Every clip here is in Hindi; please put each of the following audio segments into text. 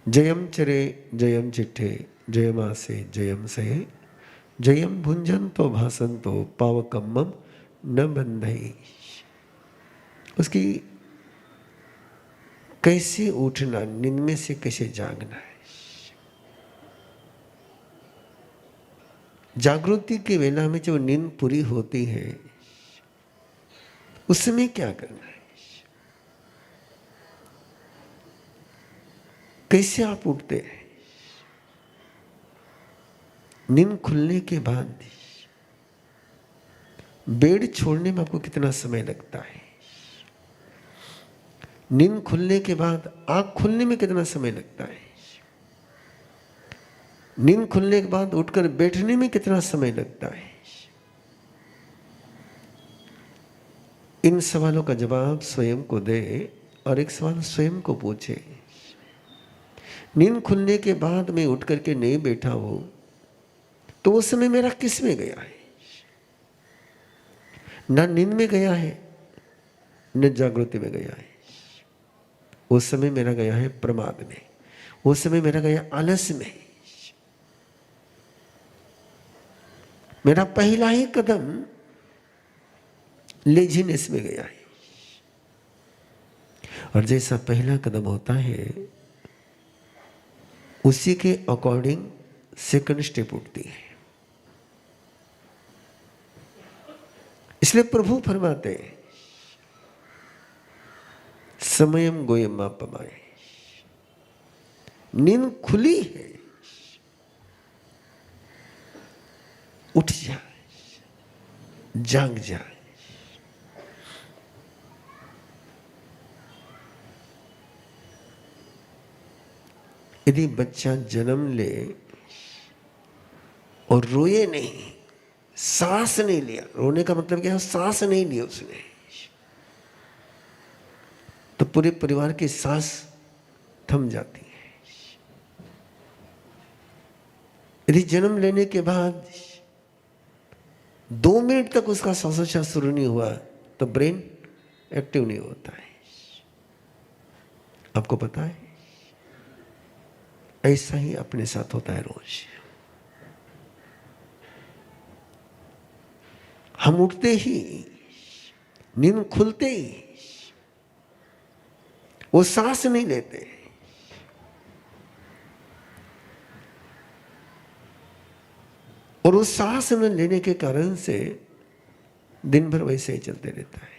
जयम चरे जयम चिट्ठे जयमासे जयम सहे जयम भुंजन भासंतो पावकम्मम न बंधई। उसकी कैसे उठना, नींद में से कैसे जागना है, जागृति की वेला में जब नींद पूरी होती है उस समय क्या करना है, कैसे आप उठते हैं। नींद खुलने के बाद बेड छोड़ने में आपको कितना समय लगता है, नींद खुलने के बाद आंख खुलने में कितना समय लगता है, नींद खुलने के बाद उठकर बैठने में कितना समय लगता है। इन सवालों का जवाब स्वयं को दे और एक सवाल स्वयं को पूछे। नींद खुलने के बाद मैं उठ करके नहीं बैठा हूं तो वो समय मेरा किस में गया है, ना नींद में गया है न जागृति में गया है। वो समय मेरा गया है प्रमाद में, वो समय मेरा गया आलस में। मेरा पहला ही कदम लेजीनेस में गया है। और जैसा पहला कदम होता है उसी के अकॉर्डिंग सेकंड स्टेप उठती है। इसलिए प्रभु फरमाते हैं समयम गोयमा पमाए, नींद खुली है, उठ जा, जाग जा। यदि बच्चा जन्म ले और रोए नहीं, सांस नहीं लिया, रोने का मतलब क्या है, सांस नहीं लिया उसने, तो पूरे परिवार की सांस थम जाती है। यदि जन्म लेने के बाद 2 मिनट तक उसका श्वासोच्छ्वास शुरू नहीं हुआ तो ब्रेन एक्टिव नहीं होता है। आपको पता है ऐसा ही अपने साथ होता है। रोज हम उठते ही, नींद खुलते ही वो सांस नहीं लेते, और उस सांस न लेने के कारण से दिन भर वैसे ही चलते रहता है,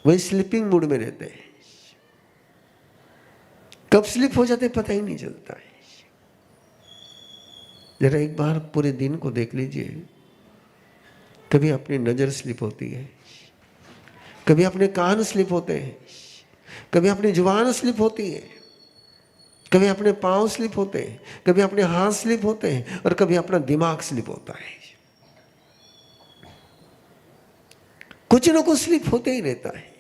वही स्लीपिंग मूड में रहते हैं। कब स्लिप हो जाते पता ही नहीं चलता है। जरा एक बार पूरे दिन को देख लीजिए, कभी अपनी नजर स्लिप होती है, कभी अपने कान स्लिप होते हैं, कभी अपनी जुबान स्लिप होती है, कभी अपने पांव स्लिप होते हैं, कभी अपने हाथ स्लिप होते हैं, और कभी अपना दिमाग स्लिप होता है। कुछ ना कुछ स्लिप होते ही रहता है।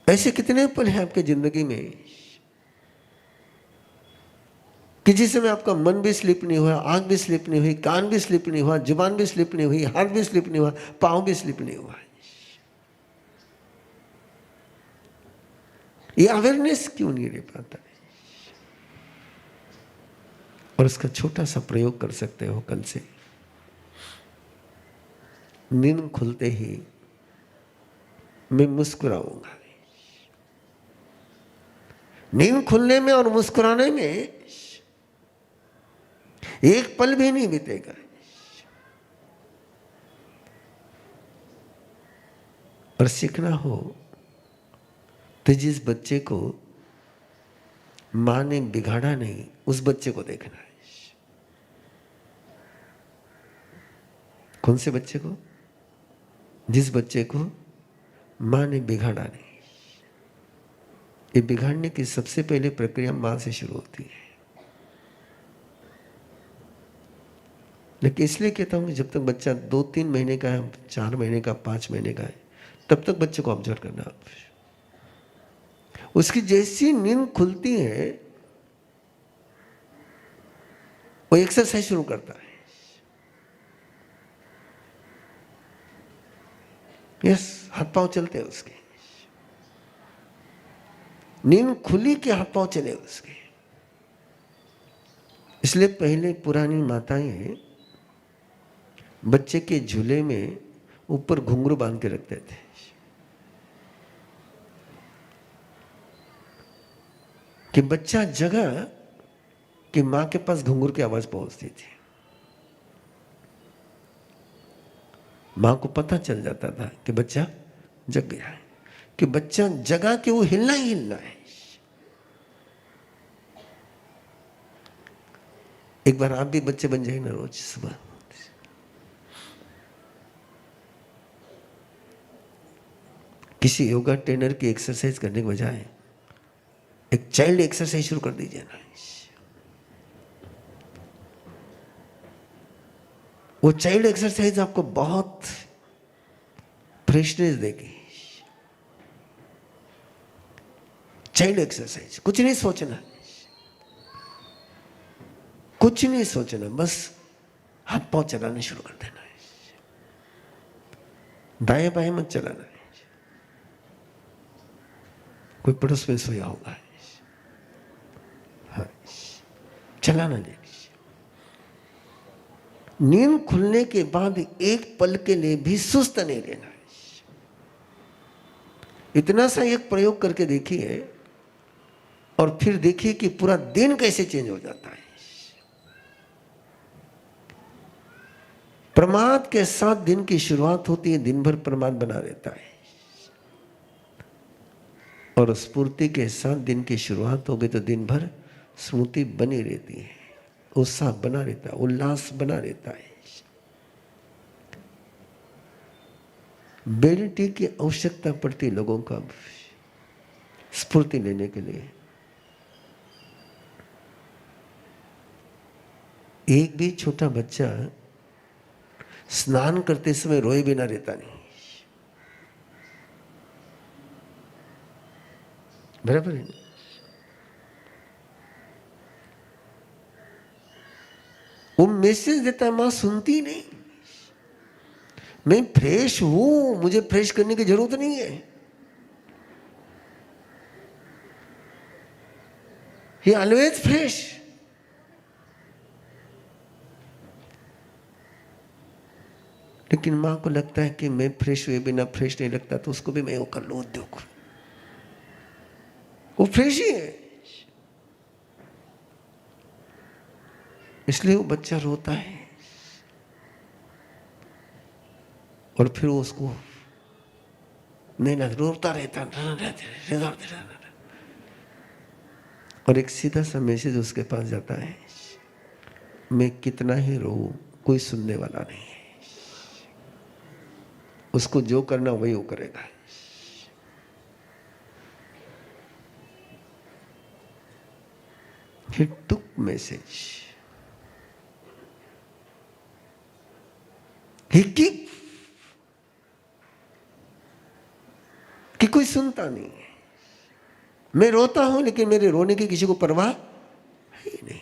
ऐसे कितने पल हैं आपके जिंदगी में कि जिस समय आपका मन भी स्लिप नहीं हुआ, आंख भी स्लिप नहीं हुई, कान भी स्लिप नहीं हुआ, जुबान भी स्लिप नहीं हुई, हाथ भी स्लिप नहीं हुआ, पांव भी स्लिप नहीं हुआ। ये अवेयरनेस क्यों नहीं रह पाता है? और उसका छोटा सा प्रयोग कर सकते हो कल से। नींद खुलते ही मैं मुस्कुराऊंगा। नींद खुलने में और मुस्कुराने में एक पल भी नहीं बीतेगा। और सीखना हो तो जिस बच्चे को मां ने बिगाड़ा नहीं, उस बच्चे को देखना है। कौन से बच्चे को? जिस बच्चे को मां ने बिगाड़ा नहीं। ये बिगाड़ने की सबसे पहले प्रक्रिया मां से शुरू होती है। लेकिन इसलिए कहता हूं कि जब तक बच्चा 2-3 महीने का है, 4 महीने का, 5 महीने का है, तब तक बच्चे को ऑब्जर्व करना। उसकी जैसी नींद खुलती है वो एक्सरसाइज शुरू करता है। यस, हाथ पांव चलते हैं उसके। नींद खुली के हाथ पांव चले उसके। इसलिए पहले पुरानी माताएं बच्चे के झूले में ऊपर घुंघरू बांध के रखते थे, कि बच्चा जगा कि मां के पास घुंघरू की आवाज पहुंचती थी। मां को पता चल जाता था कि बच्चा जग गया है, कि बच्चा जगा कि वो हिलना ही हिलना है। एक बार आप भी बच्चे बन जाए ना, रोज सुबह किसी योगा ट्रेनर की एक्सरसाइज करने के बजाय एक चाइल्ड एक्सरसाइज शुरू कर दीजिए ना। वो चाइल्ड एक्सरसाइज आपको बहुत फ्रेशनेस देगी। चाइल्ड एक्सरसाइज, कुछ नहीं सोचना, कुछ नहीं सोचना, बस हाथ पांव चलाने शुरू कर देना है। दाएं बाएं मत चलाना है। कोई पड़ोस में सोया होगा, हाँ, चलाना नहीं। नींद खुलने के बाद एक पल के लिए भी सुस्त नहीं रहना है। इतना सा एक प्रयोग करके देखिए और फिर देखिए कि पूरा दिन कैसे चेंज हो जाता है। प्रमाद के साथ दिन की शुरुआत होती है, दिन भर प्रमाद बना रहता है। और स्फूर्ति के साथ दिन की शुरुआत हो गई तो दिन भर स्मृति बनी रहती है, उत्साह बना रहता है, उल्लास बना रहता है। बेल टी की आवश्यकता पड़ती लोगों का स्फूर्ति लेने के लिए। एक भी छोटा बच्चा स्नान करते समय रोए बिना रहता नहीं, बराबर है ना? वो मैसेज देता है, मां सुनती नहीं। मैं फ्रेश हूं, मुझे फ्रेश करने की जरूरत नहीं है। ही ऑलवेज फ्रेश। लेकिन मां को लगता है कि मैं फ्रेश हुए बिना फ्रेश नहीं लगता, तो उसको भी मैं वो कर लूं, उद्योग करूं। वो फ्रेश ही है, इसलिए वो बच्चा रोता है और फिर वो उसको नहीं ना रोता रहता और एक सीधा सा मैसेज उसके पास जाता है, मैं कितना ही रोऊं कोई सुनने वाला नहीं है। उसको जो करना वही वो करेगा। He took message. He keep कि कोई सुनता नहीं है। मैं रोता हूं लेकिन मेरे रोने की किसी को परवाह ही नहीं।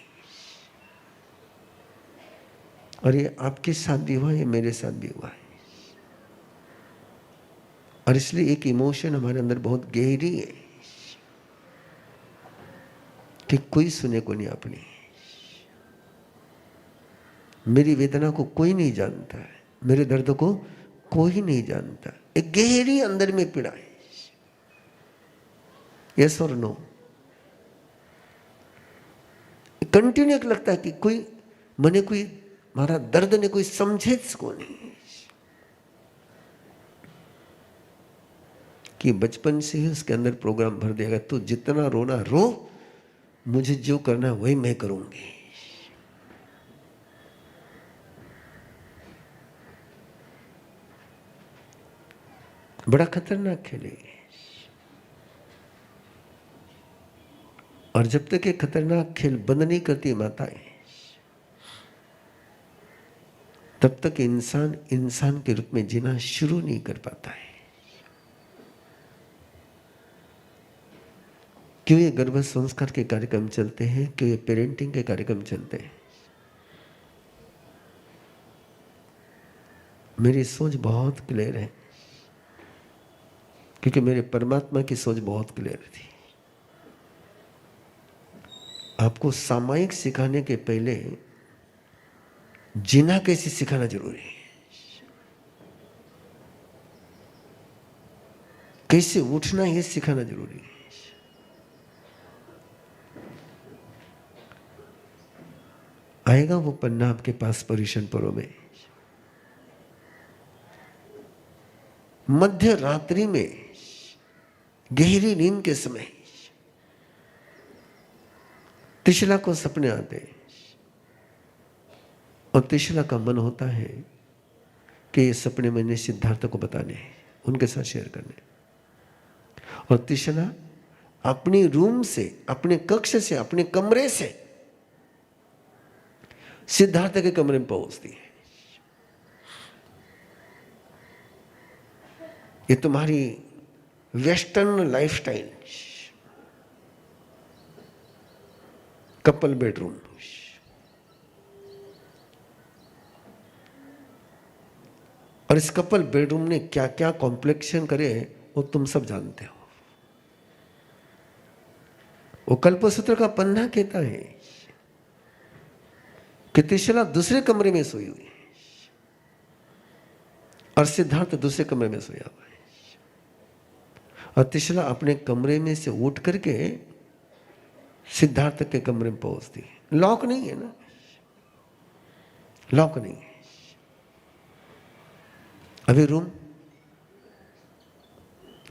और ये आपके साथ भी हुआ, ये मेरे साथ भी हुआ है। और इसलिए एक इमोशन हमारे अंदर बहुत गहरी है कि कोई सुने को नहीं अपनी। मेरी वेदना को कोई नहीं जानता है, मेरे दर्द को कोई नहीं जानता। एक गहरी अंदर में पीड़ा है। यस और नो? कंटिन्यू लगता है कि कोई मने कोई मारा दर्द ने कोई समझे को नहीं, कि बचपन से ही उसके अंदर प्रोग्राम भर देगा, तो जितना रोना रो, मुझे जो करना है वही मैं करूंगी। बड़ा खतरनाक खेल है। और जब तक ये खतरनाक खेल बंद नहीं करती माताएं, तब तक इंसान इंसान के रूप में जीना शुरू नहीं कर पाता है। क्यों ये गर्भ संस्कार के कार्यक्रम चलते हैं, क्यों ये पेरेंटिंग के कार्यक्रम चलते हैं? मेरी सोच बहुत क्लियर है, क्योंकि मेरे परमात्मा की सोच बहुत क्लियर थी। आपको सामायिक सिखाने के पहले जीना कैसे सिखाना जरूरी है, कैसे उठना ये सिखाना जरूरी है। आएगा वो पन्ना आपके पास परिशन परों में। मध्य रात्रि में गहरी नींद के समय त्रिशला को सपने आते हैं और त्रिशला का मन होता है कि ये सपने मैंने सिद्धार्थ को बताने हैं, उनके साथ शेयर करने। और त्रिशला अपने रूम से, अपने कक्ष से, अपने कमरे से सिद्धार्थ के कमरे में पहुंचती है। ये तुम्हारी वेस्टर्न लाइफस्टाइल, कपल बेडरूम, और इस कपल बेडरूम ने क्या क्या कॉम्प्लेक्शन करे वो तुम सब जानते हो। वो कल्पसूत्र का पन्ना कहता है कि त्रिशला दूसरे कमरे में सोई हुई है और सिद्धार्थ दूसरे कमरे में सोया हुआ है। और त्रिशला अपने कमरे में से उठ करके सिद्धार्थ के कमरे में पहुंचती है। लॉक नहीं है ना, लॉक नहीं है। अभी रूम,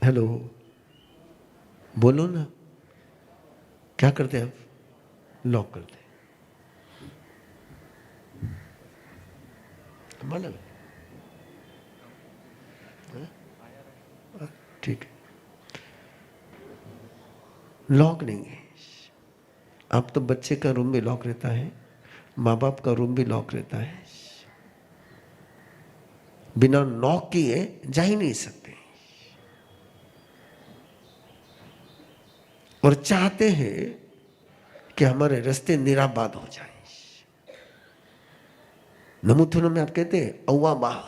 हेलो, बोलो ना, क्या करते हैं आप? लॉक करते हैं। मालूम है? ठीक है, लॉक नहीं है। अब तो बच्चे का रूम भी लॉक रहता है, माँ बाप का रूम भी लॉक रहता है, बिना नॉक किए जा ही नहीं सकते। और चाहते हैं कि हमारे रास्ते निराबाद हो जाए। नमुथुन में आप कहते हैं अव्वा बाह,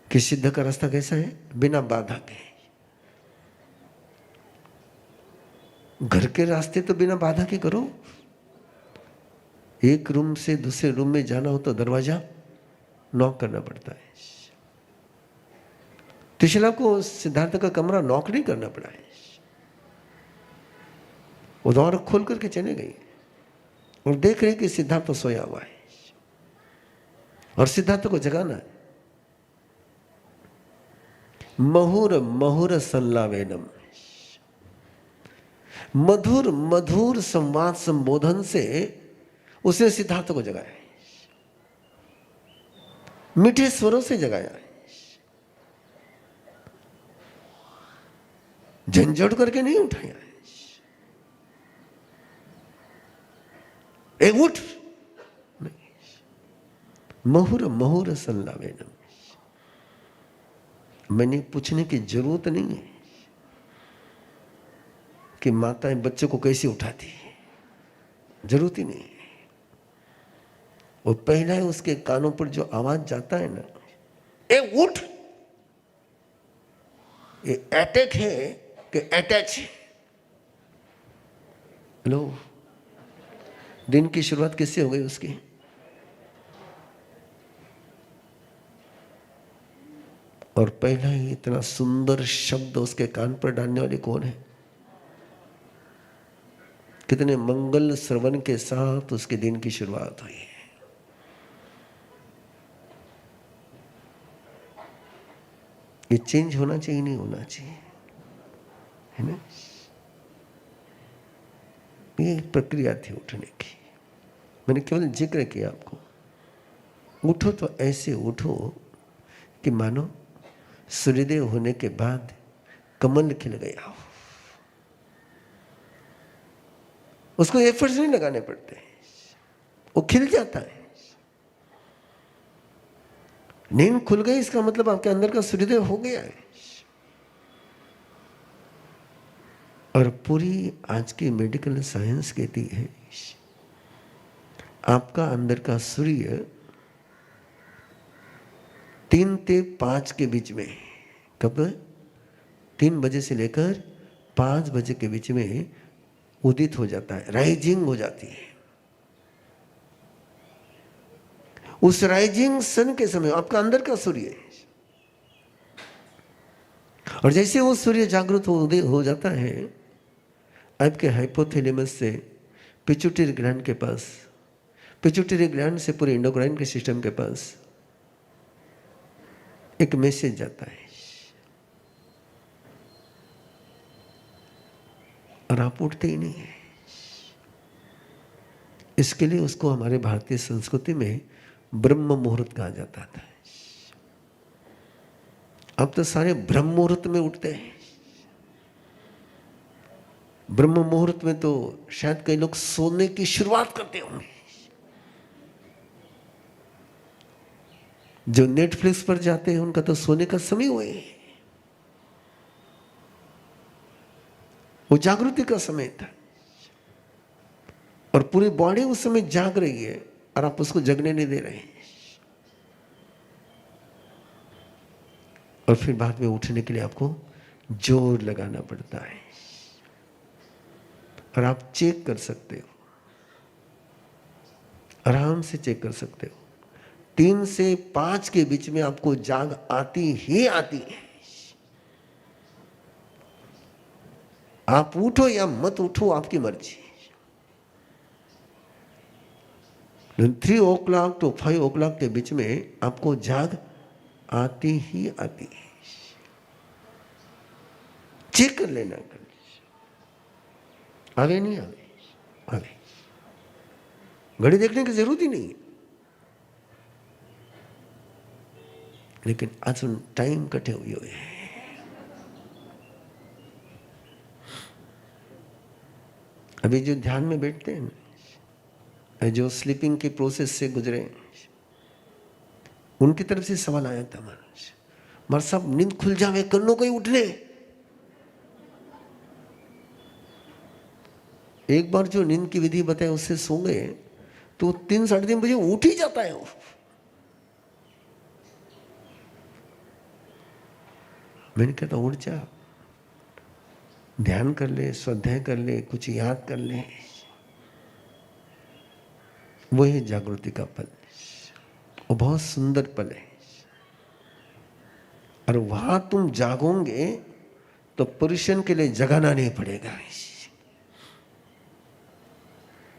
कि सिद्ध का रास्ता कैसा है? बिना बाधा के। घर के रास्ते तो बिना बाधा के करो। एक रूम से दूसरे रूम में जाना हो तो दरवाजा नॉक करना पड़ता है। त्रिशला को सिद्धार्थ का कमरा नॉक नहीं करना पड़ा है, वो द्वार खोल करके चले गई और देख रहे कि सिद्धार्थ तो सोया हुआ है और सिद्धार्थ को जगाना है। महुर महुर संलावेनम, मधुर मधुर संवाद संबोधन से उसने सिद्धार्थ को जगाया, मीठे स्वरों से जगाया, झंझट करके नहीं उठाया। ए उठ, महुर महुर संलावेनम। मैंने पूछने की जरूरत नहीं है कि माताएं बच्चे को कैसे उठाती है, जरूरत ही नहीं है। वो पहला है उसके कानों पर जो आवाज जाता है ना, ए उठ, ये अटैक है कि अटैच है? हेलो, दिन की शुरुआत किससे हो गई उसकी? और पहला ही इतना सुंदर शब्द उसके कान पर डालने वाले कौन है? कितने मंगल श्रवण के साथ उसके दिन की शुरुआत हुई है। ये चेंज होना चाहिए, नहीं होना चाहिए, है ना? ये एक प्रक्रिया थी उठने की। मैंने केवल जिक्र किया आपको। उठो तो ऐसे उठो कि मानो सूर्योदय होने के बाद कमल खिल गया हो। उसको एफर्ट्स नहीं लगाने पड़ते, वो खिल जाता है। नींद खुल गई इसका मतलब आपके अंदर का सूर्योदय हो गया है। और पूरी आज की मेडिकल साइंस कहती है आपका अंदर का सूर्य 3 से 5 के बीच में, कब? 3 बजे से लेकर 5 बजे के बीच में उदित हो जाता है, राइजिंग हो जाती है। उस राइजिंग सन के समय आपका अंदर का सूर्य है, और जैसे वो सूर्य जागृत उदय हो जाता है, आपके हाइपोथैलेमस से पिट्यूटरी ग्लैंड के पास, पिट्यूटरी ग्लैंड से पूरे एंडोक्राइन के सिस्टम के पास एक मैसेज जाता है, और आप उठते ही नहीं है। इसके लिए उसको हमारे भारतीय संस्कृति में ब्रह्म मुहूर्त कहा जाता था। अब तो सारे ब्रह्म मुहूर्त में उठते हैं। ब्रह्म मुहूर्त में तो शायद कई लोग सोने की शुरुआत करते होंगे। जो नेटफ्लिक्स पर जाते हैं उनका तो सोने का समय हुए, वो जागृति का समय था, और पूरी बॉडी उस समय जाग रही है और आप उसको जगने नहीं दे रहे हैं। और फिर बाद में उठने के लिए आपको जोर लगाना पड़ता है। और आप चेक कर सकते हो, आराम से चेक कर सकते हो, 3 से 5 के बीच में आपको जाग आती ही आती है। आप उठो या मत उठो, आपकी मर्जी। 3 o'clock to 5 o'clock के बीच में आपको जाग आती ही आती है। चेक कर लेना, आगे नहीं आगे, आगे घड़ी देखने की जरूरत ही नहीं है। लेकिन आज टाइम कटे हुए है। अभी जो ध्यान में बैठते हैं, जो स्लीपिंग के प्रोसेस से गुजरे, उनकी तरफ से सवाल आया था, महाराज साहब नींद खुल जावे, कन्नो कोई उठने। एक बार जो नींद की विधि बताए उससे सो गए तो 3 साढ़े 3 बजे उठ ही जाता है वो। मैंने कहता उठ जा, ध्यान कर ले, स्वाध्याय कर ले, कुछ याद कर ले, वही जागृति का पल, वो बहुत सुंदर पल है। और वहां तुम जागोगे तो पुरुषन के लिए जगाना नहीं पड़ेगा,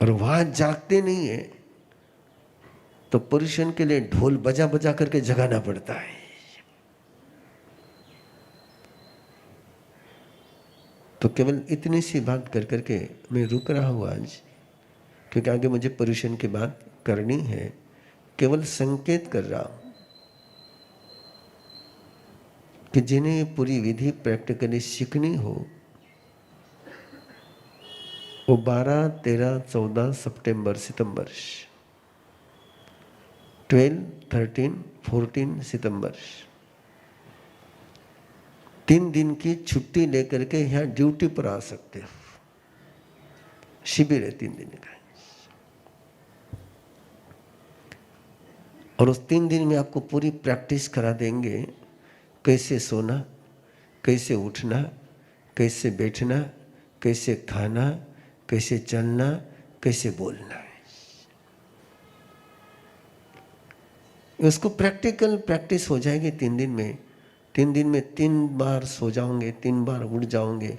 और वहां जागते नहीं है तो पुरुषन के लिए ढोल बजा बजा करके जगाना पड़ता है। तो केवल इतनी सी बात कर करके मैं रुक रहा हूं आज, क्योंकि आगे मुझे पुरुषन की बात करनी है। केवल संकेत कर रहा हूं कि जिन्हें पूरी विधि प्रैक्टिकली सीखनी हो, वो 12, 13, 14 सितंबर 12, 13, 14 सितंबर 3 दिन की छुट्टी लेकर के यहाँ ड्यूटी पर आ सकते हो। शिविर है 3 दिन का, और उस 3 दिन में आपको पूरी प्रैक्टिस करा देंगे, कैसे सोना, कैसे उठना, कैसे बैठना, कैसे खाना, कैसे चलना, कैसे बोलना है। उसको प्रैक्टिकल प्रैक्टिस हो जाएगी 3 दिन में। 3 दिन में 3 बार सो जाओगे, 3 बार उठ जाओगे,